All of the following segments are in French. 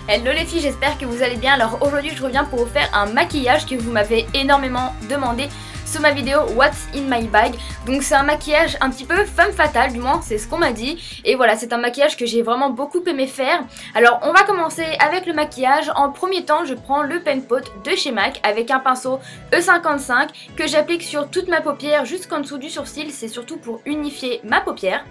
Hello les filles, j'espère que vous allez bien. Alors aujourd'hui je reviens pour vous faire un maquillage que vous m'avez énormément demandé sur ma vidéo What's in my bag. Donc c'est un maquillage un petit peu femme fatale, du moins c'est ce qu'on m'a dit. Et voilà, c'est un maquillage que j'ai vraiment beaucoup aimé faire. Alors on va commencer avec le maquillage. En premier temps je prends le pen pot de chez MAC avec un pinceau E55 que j'applique sur toute ma paupière jusqu'en dessous du sourcil. C'est surtout pour unifier ma paupière.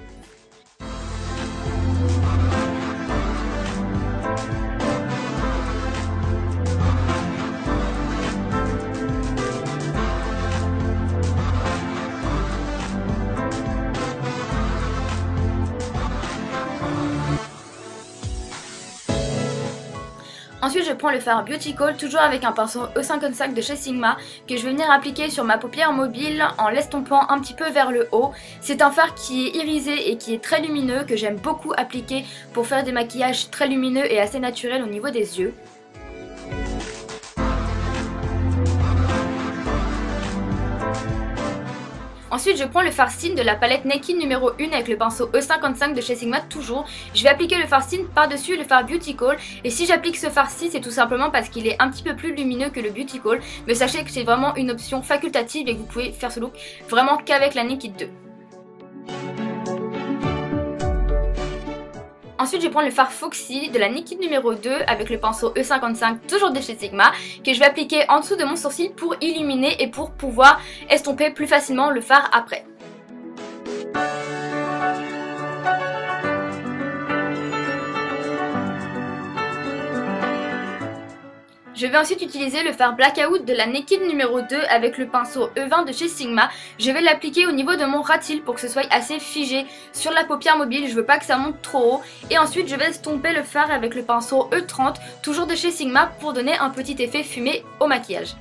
Ensuite je prends le fard Beauty Call, toujours avec un pinceau E55 de chez Sigma, que je vais venir appliquer sur ma paupière mobile en l'estompant un petit peu vers le haut. C'est un fard qui est irisé et qui est très lumineux, que j'aime beaucoup appliquer pour faire des maquillages très lumineux et assez naturels au niveau des yeux. Ensuite je prends le fard Sin de la palette Naked numéro 1 avec le pinceau E55 de chez Sigma toujours. Je vais appliquer le fard Sin par-dessus le fard Beauty Call. Et si j'applique ce fard ci, c'est tout simplement parce qu'il est un petit peu plus lumineux que le Beauty Call. Mais sachez que c'est vraiment une option facultative et que vous pouvez faire ce look vraiment qu'avec la Naked 2. Ensuite je prends le fard Foxy de la Naked numéro 2 avec le pinceau E55 toujours de chez Sigma, que je vais appliquer en dessous de mon sourcil pour illuminer et pour pouvoir estomper plus facilement le fard après. Je vais ensuite utiliser le fard Blackout de la Naked numéro 2 avec le pinceau E20 de chez Sigma. Je vais l'appliquer au niveau de mon ras de cils pour que ce soit assez figé sur la paupière mobile. Je veux pas que ça monte trop haut. Et ensuite je vais estomper le fard avec le pinceau E30 toujours de chez Sigma pour donner un petit effet fumé au maquillage.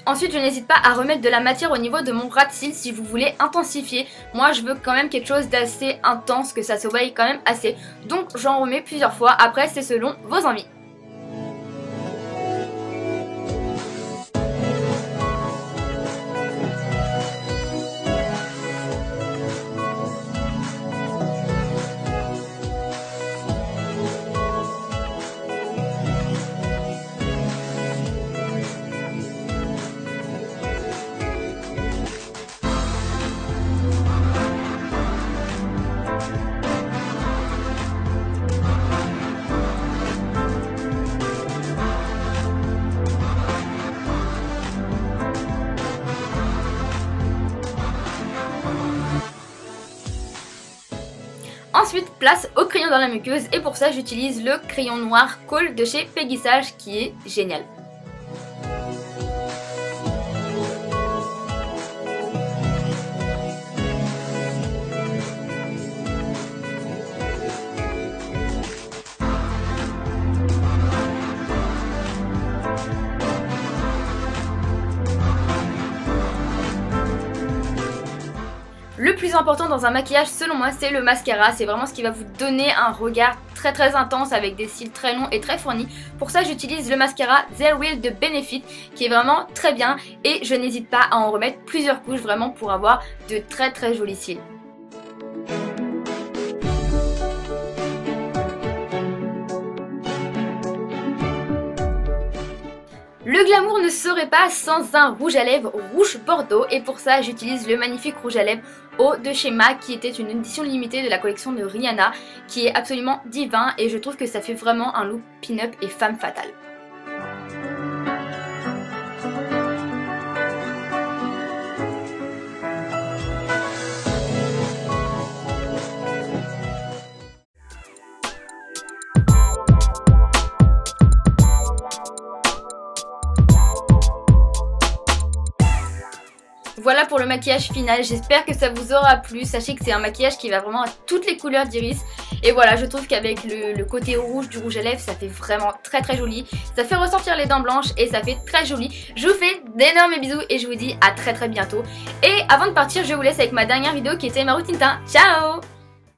Ensuite je n'hésite pas à remettre de la matière au niveau de mon ras de cils si vous voulez intensifier. Moi je veux quand même quelque chose d'assez intense, que ça se voie quand même assez. Donc j'en remets plusieurs fois, après c'est selon vos envies. Ensuite, place au crayon dans la muqueuse et pour ça j'utilise le crayon noir Kohl de chez Peggy Sage qui est génial. Le plus important dans un maquillage selon moi c'est le mascara, c'est vraiment ce qui va vous donner un regard très intense avec des cils très longs et très fournis. Pour ça j'utilise le mascara They're Real de Benefit qui est vraiment très bien et je n'hésite pas à en remettre plusieurs couches vraiment pour avoir de très jolis cils. Le glamour ne serait pas sans un rouge à lèvres rouge bordeaux et pour ça j'utilise le magnifique rouge à lèvres Eau de chez MAC qui était une édition limitée de la collection de Rihanna qui est absolument divin et je trouve que ça fait vraiment un look pin-up et femme fatale. Voilà pour le maquillage final, j'espère que ça vous aura plu. Sachez que c'est un maquillage qui va vraiment à toutes les couleurs d'iris. Et voilà, je trouve qu'avec le côté rouge du rouge à lèvres, ça fait vraiment très joli. Ça fait ressortir les dents blanches et ça fait très joli. Je vous fais d'énormes bisous et je vous dis à très bientôt. Et avant de partir, je vous laisse avec ma dernière vidéo qui était ma routine teint. Ciao!